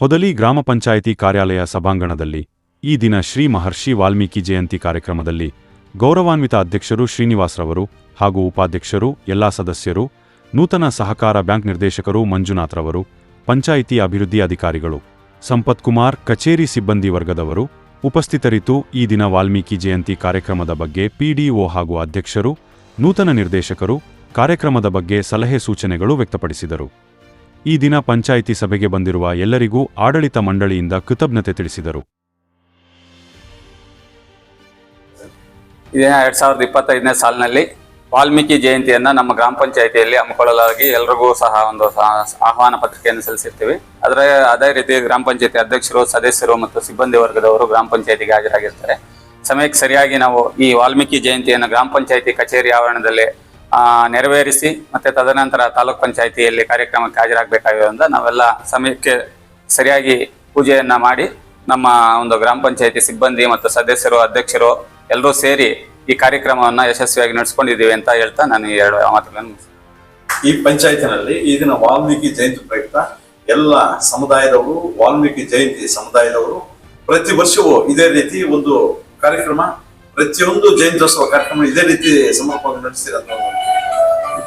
ಹೊದಲಿ ಗ್ರಾಮ ಪಂಚಾಯಿತಿ ಕಾರ್ಯಾಲಯ ಸಭಾಂಗಣದಲ್ಲಿ ಈ ದಿನ ಶ್ರೀ ಮಹರ್ಷಿ ವಾಲ್ಮೀಕಿ ಜಯಂತಿ ಕಾರ್ಯಕ್ರಮದಲ್ಲಿ ಗೌರವಾನ್ವಿತ ಅಧ್ಯಕ್ಷರು ಶ್ರೀನಿವಾಸ್ರವರು ಹಾಗೂ ಉಪಾಧ್ಯಕ್ಷರು ಎಲ್ಲಾ ಸದಸ್ಯರು, ನೂತನ ಸಹಕಾರ ಬ್ಯಾಂಕ್ ನಿರ್ದೇಶಕರು ಮಂಜುನಾಥ್ರವರು, ಪಂಚಾಯಿತಿ ಅಭಿವೃದ್ಧಿ ಅಧಿಕಾರಿಗಳು, ಸಂಪತ್ ಕುಮಾರ್ ಕಚೇರಿ ಸಿಬ್ಬಂದಿ ವರ್ಗದವರು ಉಪಸ್ಥಿತರಿದ್ದು ಈ ದಿನ ವಾಲ್ಮೀಕಿ ಜಯಂತಿ ಕಾರ್ಯಕ್ರಮದ ಬಗ್ಗೆ ಪಿಡಿಒ ಹಾಗೂ ಅಧ್ಯಕ್ಷರು, ನೂತನ ನಿರ್ದೇಶಕರು ಕಾರ್ಯಕ್ರಮದ ಬಗ್ಗೆ ಸಲಹೆ ಸೂಚನೆಗಳು ವ್ಯಕ್ತಪಡಿಸಿದರು. ಈ ದಿನ ಪಂಚಾಯಿತಿ ಸಭೆಗೆ ಬಂದಿರುವ ಎಲ್ಲರಿಗೂ ಆಡಳಿತ ಮಂಡಳಿಯಿಂದ ಕೃತಜ್ಞತೆ ತಿಳಿಸಿದರು. 2025ನೇ ಸಾಲಿನಲ್ಲಿ ವಾಲ್ಮೀಕಿ ಜಯಂತಿಯನ್ನು ನಮ್ಮ ಗ್ರಾಮ ಪಂಚಾಯಿತಿಯಲ್ಲಿ ಹಮ್ಮಿಕೊಳ್ಳಲಾಗಿ ಎಲ್ಲರಿಗೂ ಸಹ ಒಂದು ಆಹ್ವಾನ ಪತ್ರಿಕೆಯನ್ನು ಸಲ್ಲಿಸಿರ್ತೀವಿ. ಅದೇ ರೀತಿ ಗ್ರಾಮ ಪಂಚಾಯಿತಿ ಅಧ್ಯಕ್ಷರು, ಸದಸ್ಯರು ಮತ್ತು ಸಿಬ್ಬಂದಿ ವರ್ಗದವರು ಗ್ರಾಮ ಪಂಚಾಯಿತಿಗೆ ಹಾಜರಾಗಿರ್ತಾರೆ. ಸಮಯಕ್ಕೆ ಸರಿಯಾಗಿ ನಾವು ಈ ವಾಲ್ಮೀಕಿ ಜಯಂತಿಯನ್ನು ಗ್ರಾಮ ಪಂಚಾಯಿತಿ ಕಚೇರಿ ಆವರಣದಲ್ಲಿ ನೆರವೇರಿಸಿ ಮತ್ತೆ ತದನಂತರ ತಾಲೂಕ್ ಪಂಚಾಯಿತಿಯಲ್ಲಿ ಕಾರ್ಯಕ್ರಮಕ್ಕೆ ಹಾಜರಾಗಬೇಕಾಗಿರೋದ್ರಿಂದ ನಾವೆಲ್ಲ ಸಮಯಕ್ಕೆ ಸರಿಯಾಗಿ ಪೂಜೆಯನ್ನ ಮಾಡಿ ನಮ್ಮ ಒಂದು ಗ್ರಾಮ ಪಂಚಾಯಿತಿ ಸಿಬ್ಬಂದಿ ಮತ್ತು ಸದಸ್ಯರು, ಅಧ್ಯಕ್ಷರು ಎಲ್ಲರೂ ಸೇರಿ ಈ ಕಾರ್ಯಕ್ರಮವನ್ನು ಯಶಸ್ವಿಯಾಗಿ ನಡೆಸ್ಕೊಂಡಿದ್ದೀವಿ ಅಂತ ಹೇಳ್ತಾ ನಾನು ಈ 2 ಮಾತುಗಳನ್ನು ಈ ಪಂಚಾಯತಿನಲ್ಲಿ ಈ ದಿನ ವಾಲ್ಮೀಕಿ ಜಯಂತಿ ಪ್ರಯುಕ್ತ ಎಲ್ಲ ಸಮುದಾಯದವರು, ವಾಲ್ಮೀಕಿ ಜಯಂತಿ ಸಮುದಾಯದವರು ಪ್ರತಿ ವರ್ಷವೂ ಇದೇ ರೀತಿ ಒಂದು ಕಾರ್ಯಕ್ರಮ, ಪ್ರತಿಯೊಂದು ಜಯಂತ್ಯೋತ್ಸವ ಕಾರ್ಯಕ್ರಮ ಇದೇ ರೀತಿ ಸಮರ್ಪಣೆ ನಡೆಸ್ತಿರೋದು.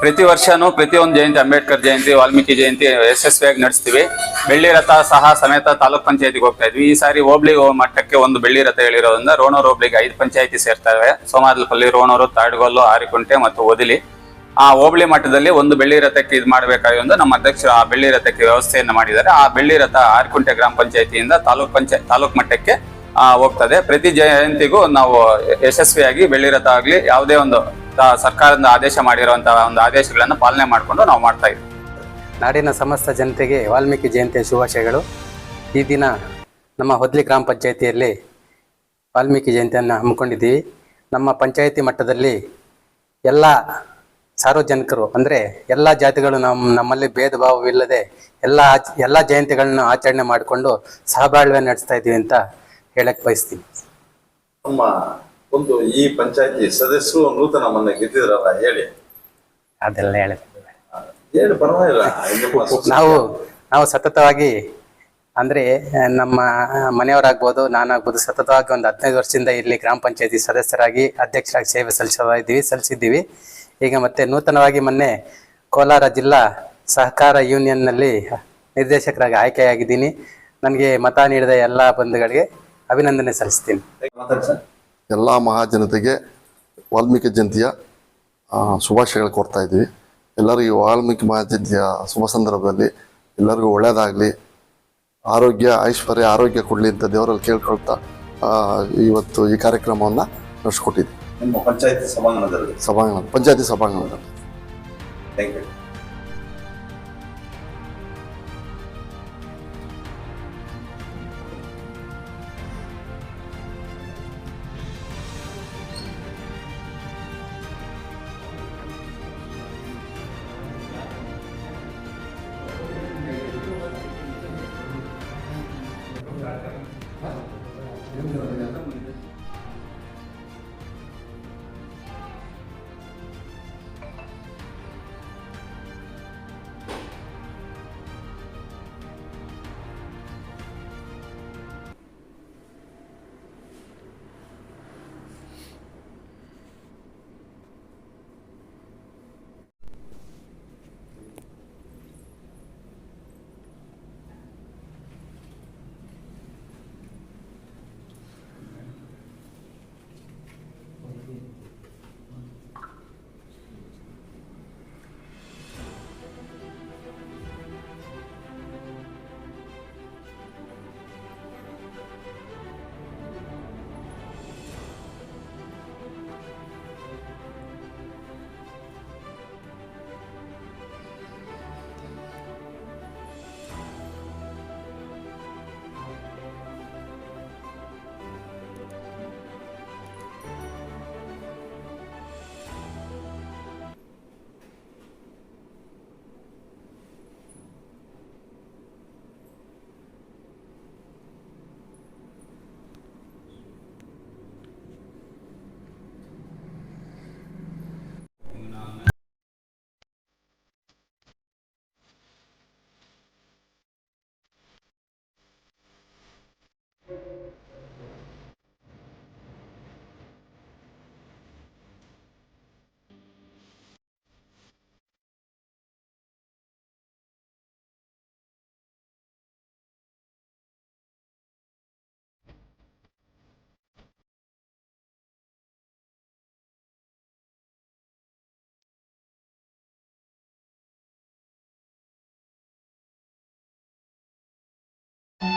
ಪ್ರತಿ ವರ್ಷನೂ ಪ್ರತಿಯೊಂದು ಜಯಂತಿ, ಅಂಬೇಡ್ಕರ್ ಜಯಂತಿ, ವಾಲ್ಮೀಕಿ ಜಯಂತಿ ಯಶಸ್ವಿಯಾಗಿ ನಡೆಸ್ತೀವಿ. ಬೆಳ್ಳಿ ರಥ ಸಹ ಸಮೇತ ತಾಲೂಕ್ ಪಂಚಾಯತಿಗೆ ಹೋಗ್ತಾ ಇದ್ವಿ. ಈ ಸಾರಿ ಹೋಬಳಿ ಮಟ್ಟಕ್ಕೆ ಒಂದು ಬೆಳ್ಳಿ ರಥ ಹೇಳಿರೋದ್ರಿಂದ ರೋಣೂರು ಹೋಬಳಿಗೆ 5 ಪಂಚಾಯತಿ ಸೇರ್ತವೆ. ಸೋಮಾರ್ಲಪಲ್ಲಿ, ರೋಣೂರು, ತಾಡ್ಗೊಲ್ಲು, ಆರಿಕುಂಟೆ ಮತ್ತು ಹೊದಿಲಿ. ಆ ಹೋಬಳಿ ಮಟ್ಟದಲ್ಲಿ ಒಂದು ಬೆಳ್ಳಿ ರಥಕ್ಕೆ ಇದು ಮಾಡಬೇಕಾಗಿರೋದ್ರಿಂದ ನಮ್ಮ ಅಧ್ಯಕ್ಷರು ಆ ಬೆಳ್ಳಿ ರಥಕ್ಕೆ ವ್ಯವಸ್ಥೆಯನ್ನು ಮಾಡಿದ್ದಾರೆ. ಆ ಬೆಳ್ಳಿ ರಥ ಆರಿಕುಂಟೆ ಗ್ರಾಮ ಪಂಚಾಯತಿಯಿಂದ ತಾಲೂಕ್ ಮಟ್ಟಕ್ಕೆ ಹೋಗ್ತದೆ. ಪ್ರತಿ ಜಯಂತಿಗೂ ನಾವು ಯಶಸ್ವಿಯಾಗಿ ಬೆಳ್ಳಿ ರಥ ಆಗ್ಲಿ ಯಾವುದೇ ಒಂದು ಸರ್ಕಾರದಿಂದ ಆದೇಶ ಮಾಡಿರುವಂತಹ ಒಂದು ಆದೇಶಗಳನ್ನು ಪಾಲನೆ ಮಾಡಿಕೊಂಡು ನಾವು ಮಾಡ್ತಾ ಇದ್ದೀವಿ. ನಾಡಿನ ಸಮಸ್ತ ಜನತೆಗೆ ವಾಲ್ಮೀಕಿ ಜಯಂತಿಯ ಶುಭಾಶಯಗಳು. ಈ ದಿನ ನಮ್ಮ ಹೊದ್ಲಿ ಗ್ರಾಮ ಪಂಚಾಯಿತಿಯಲ್ಲಿ ವಾಲ್ಮೀಕಿ ಜಯಂತಿಯನ್ನು ಹಮ್ಮಿಕೊಂಡಿದ್ದೀವಿ. ನಮ್ಮ ಪಂಚಾಯಿತಿ ಮಟ್ಟದಲ್ಲಿ ಎಲ್ಲ ಸಾರ್ವಜನಿಕರು ಅಂದರೆ ಎಲ್ಲ ಜಾತಿಗಳು ನಮ್ಮಲ್ಲಿ ಭೇದ ಭಾವವಿಲ್ಲದೆ ಎಲ್ಲ ಜಯಂತಿಗಳನ್ನು ಆಚರಣೆ ಮಾಡಿಕೊಂಡು ಸಹಬಾಳ್ವೆ ನಡೆಸ್ತಾ ಇದ್ದೀವಿ ಅಂತ ಹೇಳಕ್ ಬಯಸ್ತೀನಿ. ನಮ್ಮ ಒಂದು ಈ ಪಂಚಾಯತಿ ಸದಸ್ಯರು ನೂತನ ಮೊನ್ನೆ ಗೆದ್ದಿದ್ರಲ್ಲ, ಹೇಳಿ. ಅದೆಲ್ಲ ಹೇಳಿ ಪರವಾಗಿಲ್ಲ. ನಾವು ಸತತವಾಗಿ ಅಂದ್ರೆ ನಮ್ಮ ಮನೆಯವರಾಗ್ಬೋದು, ನಾನಾಗ್ಬೋದು, ಸತತವಾಗಿ ಒಂದು 15 ವರ್ಷದಿಂದ ಇಲ್ಲಿ ಗ್ರಾಮ ಪಂಚಾಯತಿ ಸದಸ್ಯರಾಗಿ ಅಧ್ಯಕ್ಷರಾಗಿ ಸೇವೆ ಸಲ್ಲಿಸಿದ್ದೀವಿ. ಈಗ ಮತ್ತೆ ನೂತನವಾಗಿ ಮೊನ್ನೆ ಕೋಲಾರ ಜಿಲ್ಲಾ ಸಹಕಾರ ಯೂನಿಯನ್ನಲ್ಲಿ ನಿರ್ದೇಶಕರಾಗಿ ಆಯ್ಕೆಯಾಗಿದ್ದೀನಿ. ನನಗೆ ಮತ ನೀಡಿದ ಎಲ್ಲ ಬಂಧುಗಳಿಗೆ ಅಭಿನಂದನೆ ಸಲ್ಲಿಸ್ತೀನಿ. ಎಲ್ಲ ಮಹಾಜನತೆಗೆ ವಾಲ್ಮೀಕಿ ಜಯಂತಿಯ ಶುಭಾಶಯಗಳು ಕೊಡ್ತಾ ಇದ್ದೀವಿ. ಎಲ್ಲರಿಗೂ ವಾಲ್ಮೀಕಿ ಮಹಾಜಯಂತಿಯ ಶುಭ ಸಂದರ್ಭದಲ್ಲಿ ಎಲ್ಲರಿಗೂ ಒಳ್ಳೆಯದಾಗಲಿ, ಆರೋಗ್ಯ ಕೊಡಲಿ ಅಂತ ದೇವರಲ್ಲಿ ಕೇಳ್ಕೊಳ್ತಾ ಇವತ್ತು ಈ ಕಾರ್ಯಕ್ರಮವನ್ನು ನಡೆಸ್ಕೊಟ್ಟಿದ್ದೀವಿ. ನಿಮ್ಮ ಪಂಚಾಯತಿ ಸಭಾಂಗಣದಲ್ಲಿ ಪಂಚಾಯತಿ ಸಭಾಂಗಣದಲ್ಲಿ. Thank you.